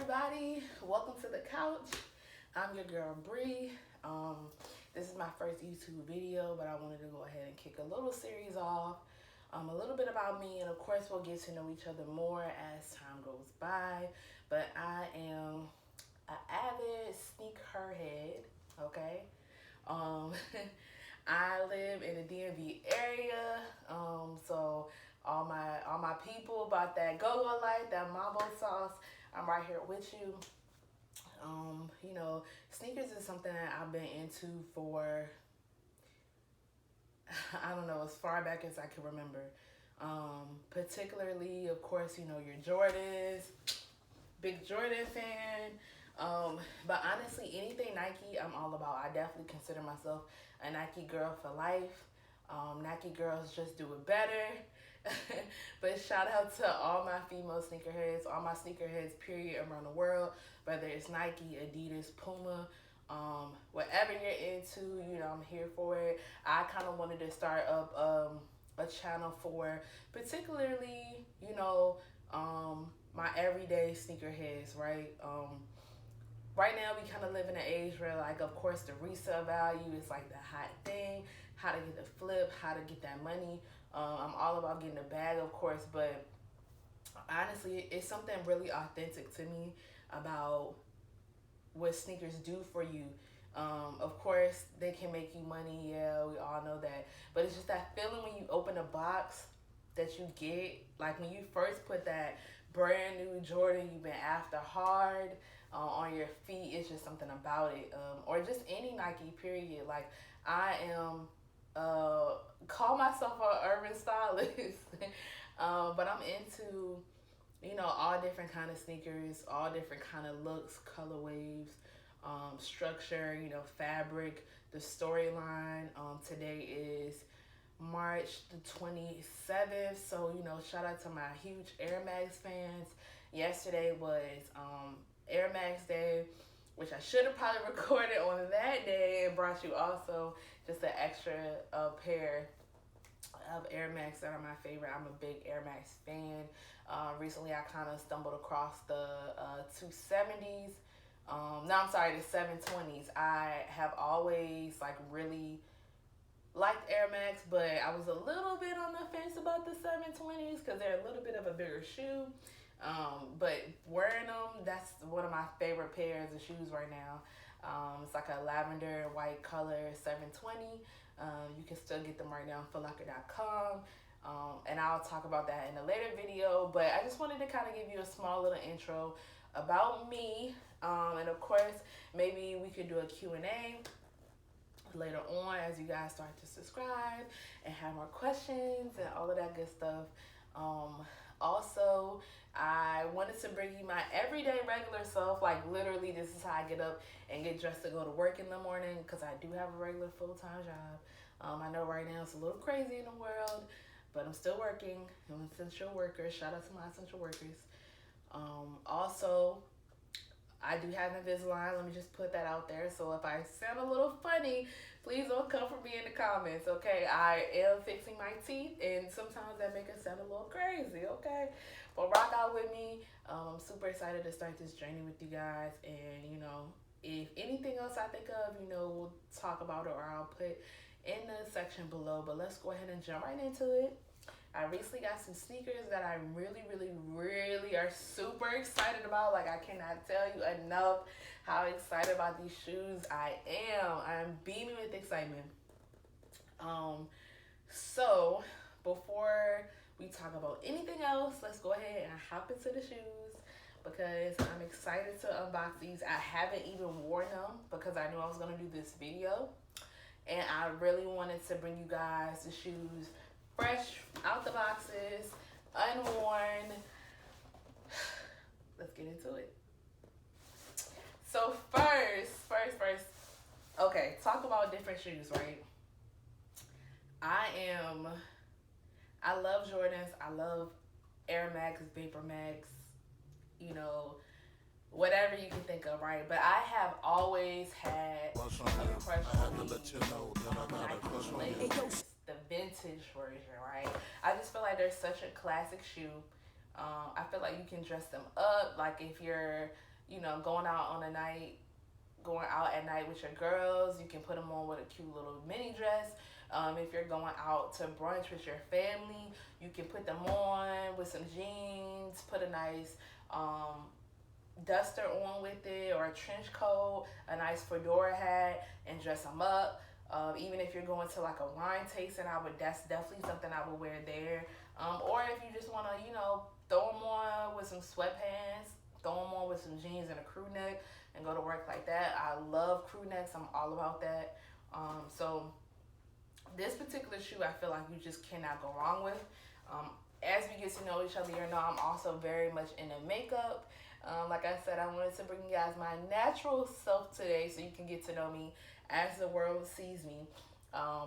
everybody, welcome to the couch. I'm your girl Bree. This is my first YouTube video, but I wanted to go ahead and kick a little series off, a little bit about me, and of course we'll get to know each other more as time goes by. But I am an avid sneakerhead, okay? I live in the DMV area, so all my people about that go-go life, that mambo sauce, I'm right here with you. You know, sneakers is something that I've been into for, I don't know, as far back as I can remember. Particularly, of course, you know, your Jordans, big Jordan fan. But honestly, anything Nike, I'm all about. I definitely consider myself a Nike girl for life. Nike girls just do it better. But shout out to all my female sneakerheads, all my sneakerheads, period, around the world. Whether it's Nike, Adidas, Puma, whatever you're into, you know, I'm here for it. I kind of wanted to start up a channel for particularly, you know, my everyday sneakerheads, right? Right now, we kind of live in an age where, like, of course, the resale value is like the hot thing. How to get the flip, how to get that money. I'm all about getting a bag, of course, but honestly, it's something really authentic to me about what sneakers do for you. Of course, they can make you money, yeah, we all know that. But it's just that feeling when you open a box that you get, like when you first put that brand new Jordan you've been after hard on your feet. It's just something about it. Or just any Nike, period. Like, I am... call myself an urban stylist, but I'm into, you know, all different kind of sneakers, all different kind of looks, colorways, structure, you know, fabric, the storyline. Today is March the 27th, so, you know, shout out to my huge Air Max fans. Yesterday was Air Max Day, which I should have probably recorded on that day and brought you also just an extra pair of Air Max that are my favorite. I'm a big Air Max fan. Recently, I kind of stumbled across the 270s. No, I'm sorry, the 720s. I have always, like, really liked Air Max, but I was a little bit on the fence about the 720s because they're a little bit of a bigger shoe. But wearing them, that's one of my favorite pairs of shoes right now. It's like a lavender and white color 720. You can still get them right now on footlocker.com. And I'll talk about that in a later video. But I just wanted to kind of give you a small little intro about me. And of course, maybe we could do a Q&A later on as you guys start to subscribe and have more questions and all of that good stuff. Also, I wanted to bring you my everyday regular self. Like, literally, this is how I get up and get dressed to go to work in the morning, because I do have a regular full-time job. I know right now it's a little crazy in the world, but I'm still working. I'm an essential worker. Shout out to my essential workers. Also, I do have Invisalign. Let me just put that out there. So if I sound a little funny, please don't come for me in the comments, okay? I am fixing my teeth, and sometimes that makes it sound a little crazy, okay? But rock out with me. I'm super excited to start this journey with you guys. And, you know, if anything else I think of, you know, we'll talk about it, or I'll put in the section below. But let's go ahead and jump right into it. I recently got some sneakers that I really are super excited about. Like, I cannot tell you enough how excited about these shoes I am. I'm beaming with excitement. So before we talk about anything else, let's go ahead and hop into the shoes, because I'm excited to unbox these. I haven't even worn them because I knew I was going to do this video, and I really wanted to bring you guys the shoes fresh out the boxes, unworn. Let's get into it. So first, okay, talk about different shoes, right? I love Jordans. I love Air Max, Vapormax, you know, whatever you can think of, right? But I have always had a crush on the vintage version, right? I just feel like they're such a classic shoe. I feel like you can dress them up. Like, if you're, you know, going out on a night, going out at night with your girls, you can put them on with a cute little mini dress. If you're going out to brunch with your family, you can put them on with some jeans, put a nice duster on with it, or a trench coat, a nice fedora hat, and dress them up. Even if you're going to like a wine tasting, that's definitely something I would wear there. Or if you just want to, you know, throw them on with some sweatpants, throw them on with some jeans and a crew neck, and go to work like that. I love crew necks. I'm all about that. So this particular shoe, I feel like you just cannot go wrong with. As we get to know each other, you know, I'm also very much into makeup. Like I said, I wanted to bring you guys my natural self today so you can get to know me as the world sees me.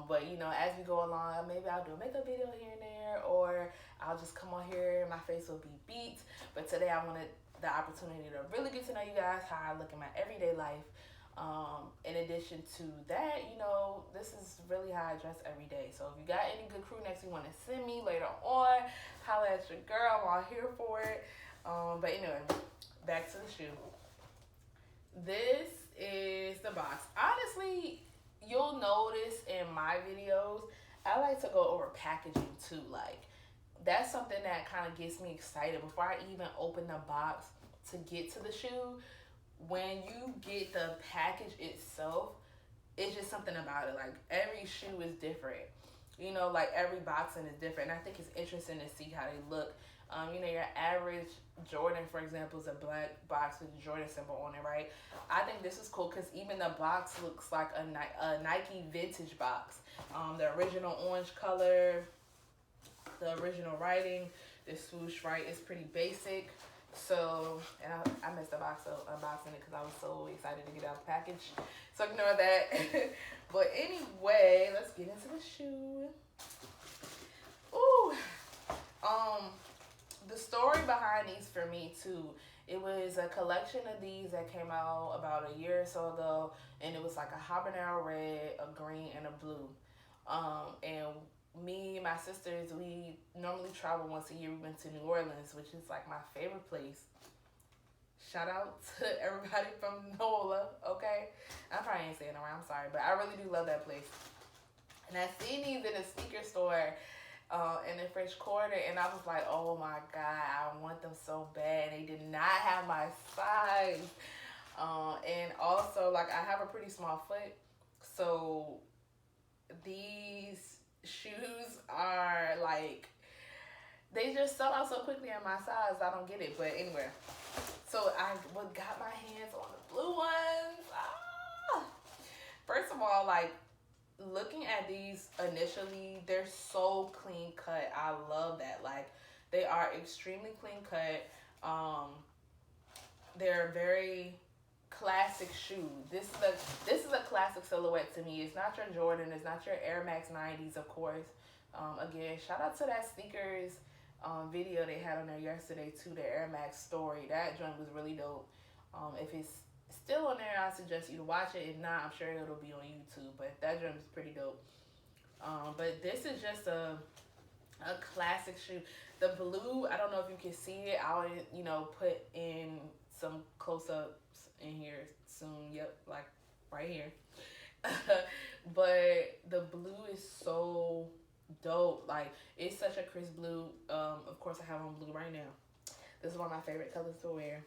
But, you know, as we go along, maybe I'll do a makeup video here and there, or I'll just come on here and my face will be beat. But today I wanted the opportunity to really get to know you guys, how I look in my everyday life. In addition to that, you know, this is really how I dress every day. So if you got any good crew necks you want to send me later on, holla at your girl. I'm all here for it. But anyway, back to the shoe. This is the box. Honestly, you'll notice in my videos, I like to go over packaging too. Like, that's something that kind of gets me excited before I even open the box to get to the shoe. When you get the package itself, it's just something about it. Like, every shoe is different. You know, like, every boxing is different. And I think it's interesting to see how they look. You know, your average Jordan, for example, is a black box with the Jordan symbol on it, right? I think this is cool because even the box looks like a Nike vintage box. The original orange color, the original writing, the swoosh, right, is pretty basic. So, and I messed the box up unboxing it because I was so excited to get out the package. So ignore that. But anyway, let's get into the shoe. Ooh. The story behind these for me too, it was a collection of these that came out about a year or so ago, and it was like a habanero red, a green, and a blue. And me and my sisters, we normally travel once a year. We went to New Orleans, which is like my favorite place. Shout out to everybody from NOLA, okay? I probably ain't saying it right, I'm sorry, but I really do love that place. And I seen these in a sneaker store in the French Quarter, and I was like, oh my God, I want them so bad. They did not have my size. And also, like, I have a pretty small foot, so these shoes are like, they just sell out so quickly in my size. I don't get it. But anyway, so I got my hands on the blue ones. First of all, like, looking at these initially, they're so clean cut. I love that. Like, they are extremely clean cut. They're very classic shoe. This is a classic silhouette to me. It's not your Jordan. It's not your Air Max 90s, of course. Again, shout out to that sneakers video they had on there yesterday too, the Air Max story. That joint was really dope. If it's still on there, I suggest you to watch it. If not, I'm sure it'll be on YouTube. But that joint is pretty dope. But this is just a classic shoe. The blue, I don't know if you can see it. I'll, you know, put in some close-ups in here soon. Yep, like right here. But the blue is so dope. Like, it's such a crisp blue. Of course, I have on blue right now. This is one of my favorite colors to wear.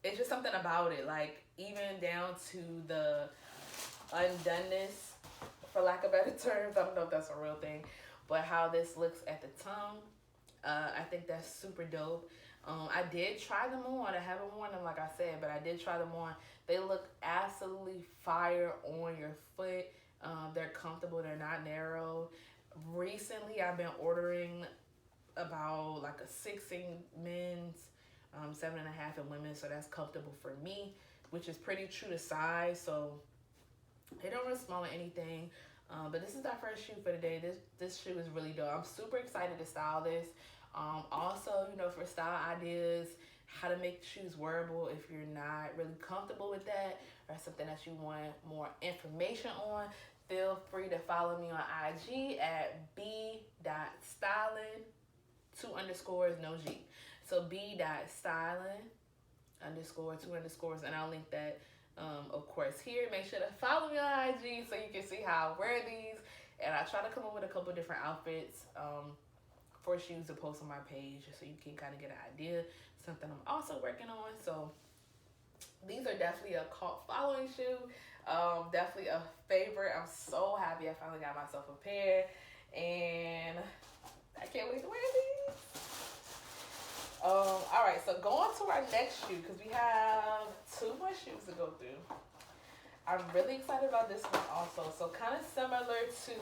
It's just something about it. Like, even down to the undoneness, for lack of better terms. I don't know if that's a real thing. But how this looks at the tongue, I think that's super dope. I did try them on. I haven't worn them, like I said, but I did try them on. They look absolutely fire on your foot. They're comfortable. They're not narrow. Recently, I've been ordering about like a 6 in men's, 7.5 in women. So that's comfortable for me, which is pretty true to size. So they don't run small or anything. But this is our first shoe for the day. This shoe is really dope. I'm super excited to style this. Also, you know, for style ideas, how to make shoes wearable if you're not really comfortable with that, or something that you want more information on, feel free to follow me on IG at b.styling, 2 underscores, no G. So b.styling, underscore, 2 underscores, and I'll link that, of course, here. Make sure to follow me on IG so you can see how I wear these. And I try to come up with a couple different outfits for shoes to post on my page so you can kind of get an idea. Something I'm also working on. So these are definitely a cult following shoe. Definitely a favorite. I'm so happy I finally got myself a pair. And I can't wait to wear these. Alright, so going to our next shoe, because we have 2 more shoes to go through. I'm really excited about this one also. So kind of similar to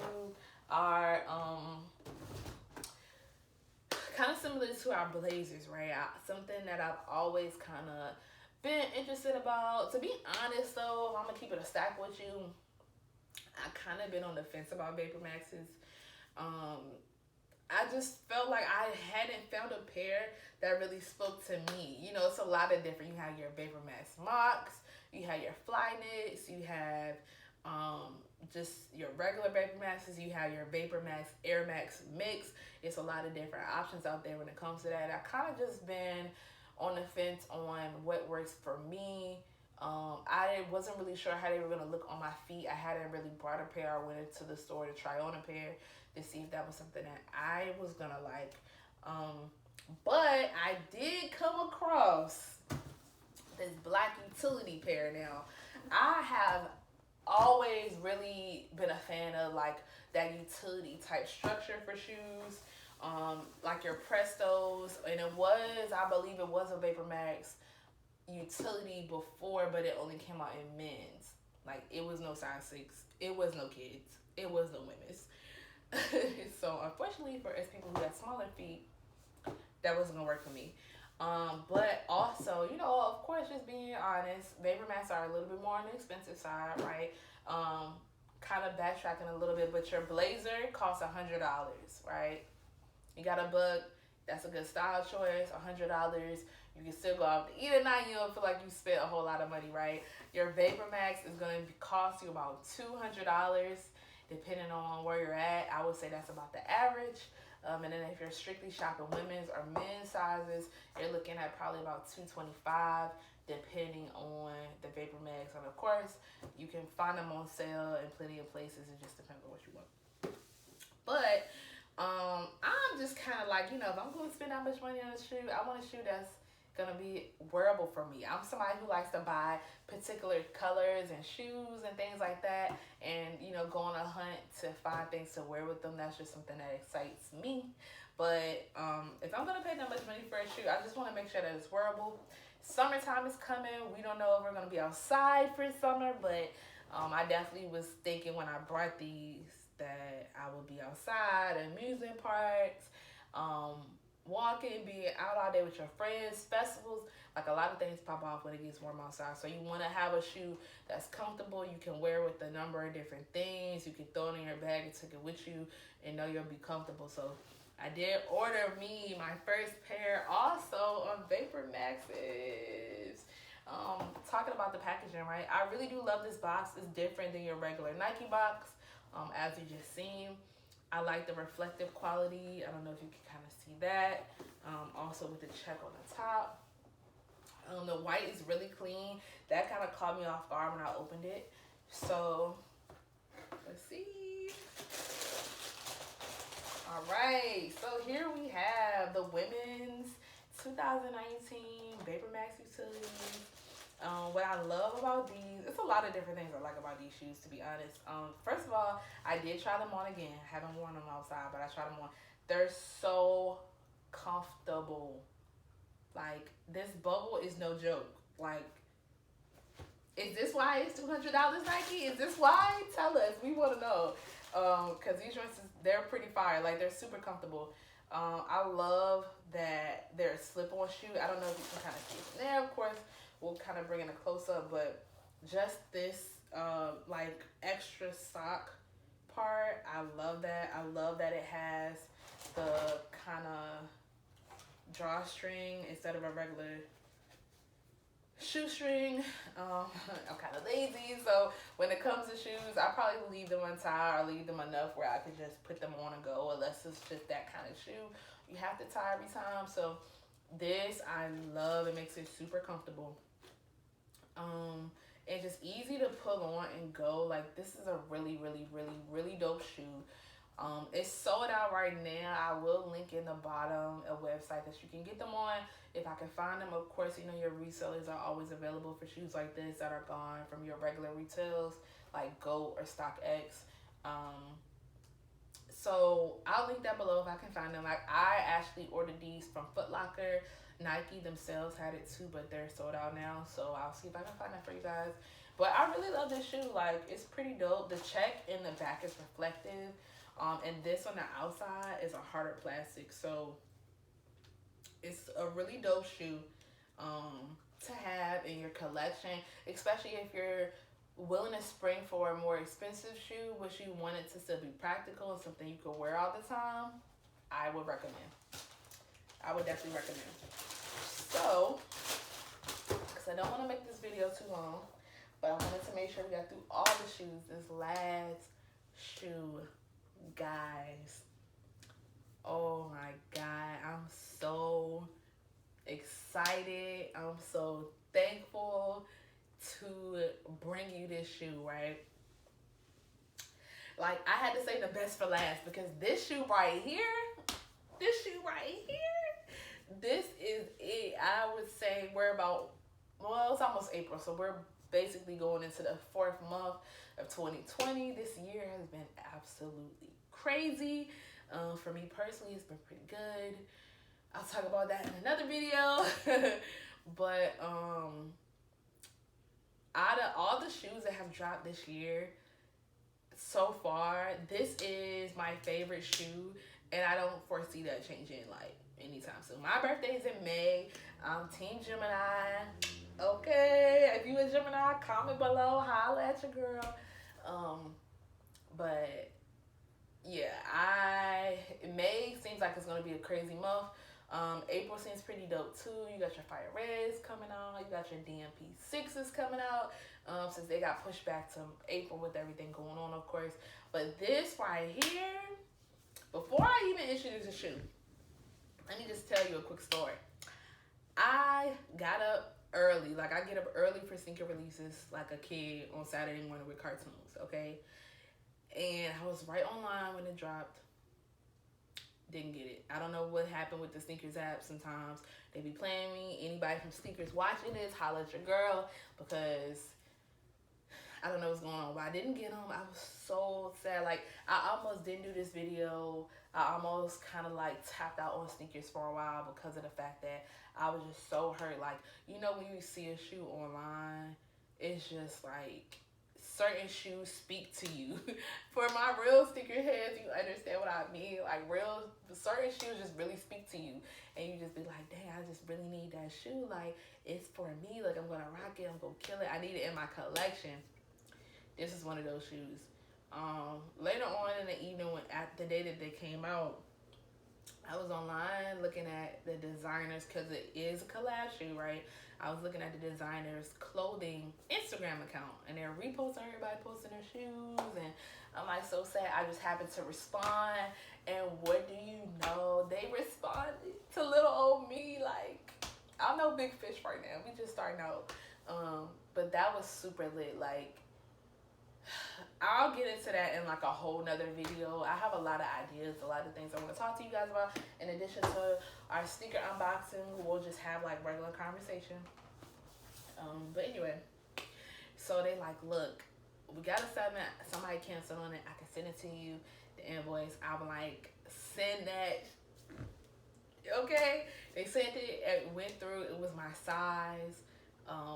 our blazers, right? Something that I've always kind of been interested about. To be honest though, I'm gonna keep it a stack with you. I kind of been on the fence about Vapormaxes. I just felt like I hadn't found a pair that really spoke to me. You know, it's a lot of different. You have your Vapormax Mox, you have your Flyknits, you have just your regular Vapormaxes, you have your Vapormax Air Max Mix. It's a lot of different options out there when it comes to that. I kind of just been on the fence on what works for me. I wasn't really sure how they were going to look on my feet. I hadn't really brought a pair. I went into the store to try on a pair to see if that was something that I was going to like. But I did come across this black utility pair now. I have always really been a fan of like that utility type structure for shoes. Like your Prestos, and I believe it was a Vapormax utility before, but it only came out in men's. Like, it was no size 6, it was no kids, it was no women's. So unfortunately for us people who have smaller feet, that wasn't gonna work for me. But also, you know, of course, just being honest, Vapormax are a little bit more on the expensive side, right? Kind of backtracking a little bit, but your blazer costs $100, right? You got a book, that's a good style choice, $100. You can still go out to eat at night, you don't feel like you spent a whole lot of money, right? Your Vapormax is going to cost you about $200, depending on where you're at. I would say that's about the average. And then if you're strictly shopping women's or men's sizes, you're looking at probably about $225, depending on the Vapormax. And of course, you can find them on sale in plenty of places. It just depends on what you want. But I'm just kind of like, you know, if I'm going to spend that much money on a shoe, I want a shoe that's going to be wearable for me. I'm somebody who likes to buy particular colors and shoes and things like that, and, you know, go on a hunt to find things to wear with them. That's just something that excites me. But if I'm going to pay that much money for a shoe, I just want to make sure that it's wearable. Summertime is coming. We don't know if we're going to be outside for summer, but I definitely was thinking when I brought these that I would be outside, amusement parks, walking, being out all day with your friends, festivals. Like, a lot of things pop off when it gets warm outside. So you want to have a shoe that's comfortable. You can wear with a number of different things. You can throw it in your bag and take it with you and know you'll be comfortable. So I did order me my first pair also on Vapormaxes. Talking about the packaging, right? I really do love this box. It's different than your regular Nike box. As you just seen, I like the reflective quality. I don't know if you can kind of see that. Also with the check on the top. The white is really clean. That kind of caught me off guard when I opened it. So, let's see. All right. So here we have the women's 2019 Vapormax Utilities. What I love about these, it's a lot of different things I like about these shoes, to be honest. First of all, I did try them on again. Haven't worn them outside, but I tried them on. They're so comfortable. Like, this bubble is no joke. Like, is this why it's $200, Nike? Is this why? Tell us. We want to know. Because these joints, they're pretty fire. Like, they're super comfortable. I love that they're a slip-on shoe. I don't know if you can kind of see it from there, of course. We'll kind of bring in a close-up, but just this, like, extra sock part, I love that. I love that it has the kind of drawstring instead of a regular shoestring. I'm kind of lazy, so when it comes to shoes, I probably leave them untied or leave them enough where I could just put them on and go, unless it's just that kind of shoe you have to tie every time. So This I love. It makes it super comfortable. And just easy to pull on and go. Like, this is a really, really, really, really dope shoe. It's sold out right now. I will link in the bottom a website that you can get them on if I can find them. Of course, you know, your resellers are always available for shoes like this that are gone from your regular retails like GOAT or StockX. So I'll link that below if I can find them. Like, I actually ordered these from Foot Locker. Nike themselves had it too, but they're sold out now. So I'll see if I can find that for you guys. But I really love this shoe. Like, it's pretty dope. The check in the back is reflective. And this on the outside is a harder plastic. So it's a really dope shoe to have in your collection, especially if you're willing to spring for a more expensive shoe, but you want it to still be practical and something you can wear all the time. I would recommend. I would definitely recommend. So, because I don't want to make this video too long, but I wanted to make sure we got through all the shoes. This last shoe, guys. Oh my God. I'm so excited. I'm so thankful to bring you this shoe, right? Like, I had to say the best for last because this shoe right here, this is it. I would say we're about, well, it's almost April, so we're basically going into the 4th month of 2020. This year has been absolutely crazy. For me personally, it's been pretty good. I'll talk about that in another video. But out of all the shoes that have dropped this year so far, this is my favorite shoe, and I don't foresee that changing like anytime soon. My birthday is in May. I'm Team Gemini. Okay, if you a Gemini, comment below, holla at your girl. But yeah, May seems like it's gonna be a crazy month. April seems pretty dope too. You got your Fire Reds coming out. You got your DMP6s coming out. Since they got pushed back to April with everything going on, of course. But this right here, before I even introduce the shoe, let me just tell you a quick story. I got up early. Like, I get up early for sneaker releases like a kid on Saturday morning with cartoons, okay? And I was right online when it dropped. Didn't get it. I don't know what happened with the sneakers app. Sometimes they be playing me. Anybody from sneakers watching this, holla at your girl, because I don't know what's going on. But I didn't get them. I was so sad. Like, I almost didn't do this video. I almost kind of like tapped out on sneakers for a while because of the fact that I was just so hurt. Like, you know, when you see a shoe online, it's just like certain shoes speak to you. For my real sneakerheads, you understand what I mean. Like, certain shoes just really speak to you. And you just be like, dang, I just really need that shoe. Like, it's for me. Like, I'm going to rock it. I'm going to kill it. I need it in my collection. This is one of those shoes. Later on in the evening, at the day that they came out, I was online looking at the designers, because it is a collab shoe, right? I was looking at the designer's clothing Instagram account, and they're reposting everybody posting their shoes, and I'm like so sad. I just happened to respond, and what do you know? They responded to little old me. Like, I'm no big fish right now. We just starting out. But that was super lit. Like, I'll get into that in like a whole nother video. I have a lot of ideas, a lot of things I want to talk to you guys about. In addition to our sneaker unboxing, we'll just have like regular conversation. But anyway, so they like, look, we got a seven. Somebody canceled on it. I can send it to you, the invoice. I'm like, send that. Okay, they sent it. It went through. It was my size.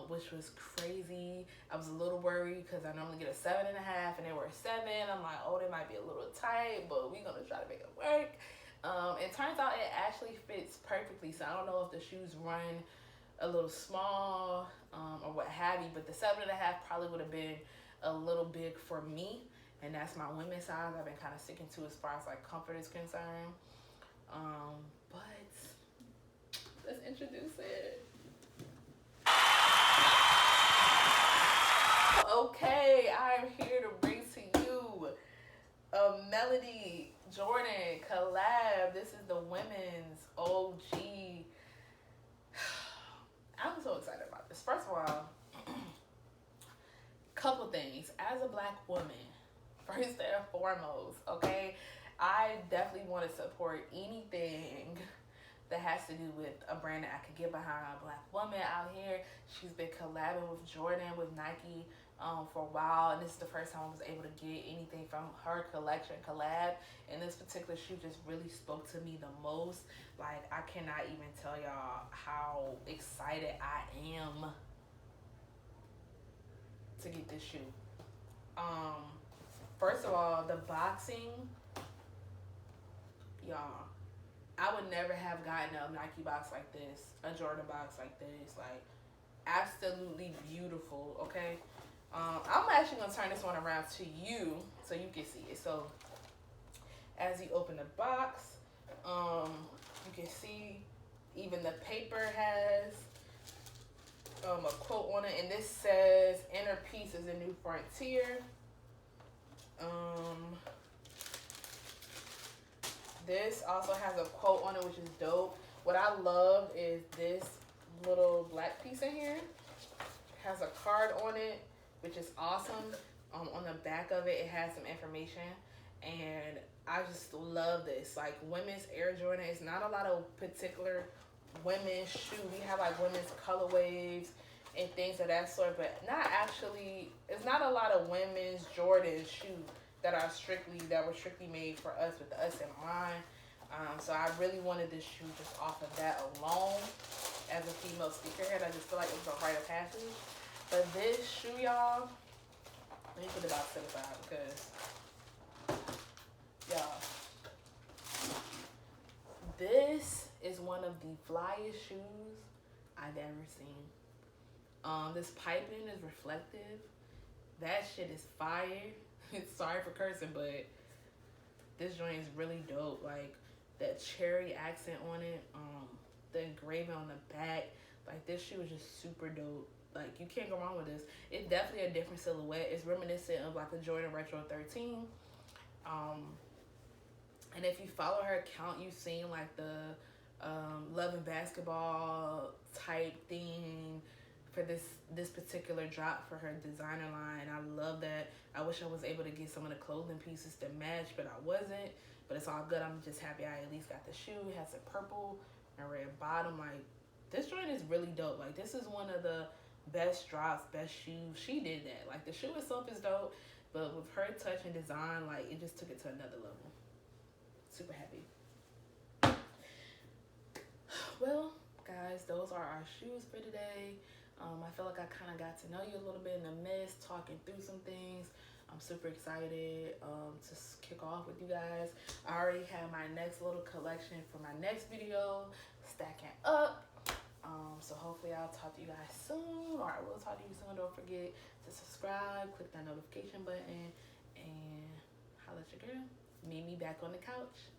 Which was crazy. I was a little worried because I normally get a 7.5 and they were a 7. I'm like, oh, they might be a little tight, but we're going to try to make it work. It turns out it actually fits perfectly. So I don't know if the shoes run a little small or what have you, but the 7.5 probably would have been a little big for me. And that's my women's size I've been kind of sticking to as far as like comfort is concerned. But let's introduce it. Okay, I'm here to bring to you a Melody Jordan collab. This is the women's OG as a black woman, first and foremost, okay, I definitely want to support anything that has to do with a brand that I could get behind. A black woman out here. She's been collabing with Jordan, with Nike, for a while, and this is the first time I was able to get anything from her collection collab. And this particular shoe just really spoke to me the most. Like, I cannot even tell y'all how excited I am to get this shoe. First of all, the boxing, y'all, I would never have gotten a Nike box like this, a Jordan box like this. Like, absolutely beautiful, okay? I'm actually going to turn this one around to you so you can see it. So, as you open the box, you can see even the paper has a quote on it. And this says, "Inner peace is a new frontier." This also has a quote on it, which is dope. What I love is this little black piece in here. It has a card on it, which is awesome. On the back of it, it has some information. And I just love this. Like, women's Air Jordan, it's not a lot of particular women's shoe. We have like women's colorways and things of that sort, but not actually, it's not a lot of women's Jordan shoes that were strictly made for us, with us in mind. So I really wanted this shoe just off of that alone. As a female sneakerhead, I just feel like it was a rite of passage. But this shoe, y'all, let me put the box to the side because, y'all, this is one of the flyest shoes I've ever seen. This piping is reflective. That shit is fire. Sorry for cursing, but this joint is really dope. Like, that cherry accent on it, the engraving on the back. Like, this shoe is just super dope. Like, you can't go wrong with this. It's definitely a different silhouette. It's reminiscent of like a Jordan Retro 13. And if you follow her account, you've seen like the Love and Basketball type theme for this particular drop for her designer line. I love that. I wish I was able to get some of the clothing pieces to match, but I wasn't. But it's all good. I'm just happy I at least got the shoe. It has a purple and red bottom. Like, this joint is really dope. Like, this is one of the best drops, best shoes. She did that. Like, the shoe itself is dope, but with her touch and design, like, it just took it to another level. Super happy. Well, guys, those are our shoes for today. I feel like I kind of got to know you a little bit in the midst, talking through some things. I'm super excited to kick off with you guys. I already have my next little collection for my next video stacking up. So hopefully I'll talk to you guys soon, or I will talk to you soon. Don't forget to subscribe, click that notification button, and holla at your girl. Meet me back on the couch.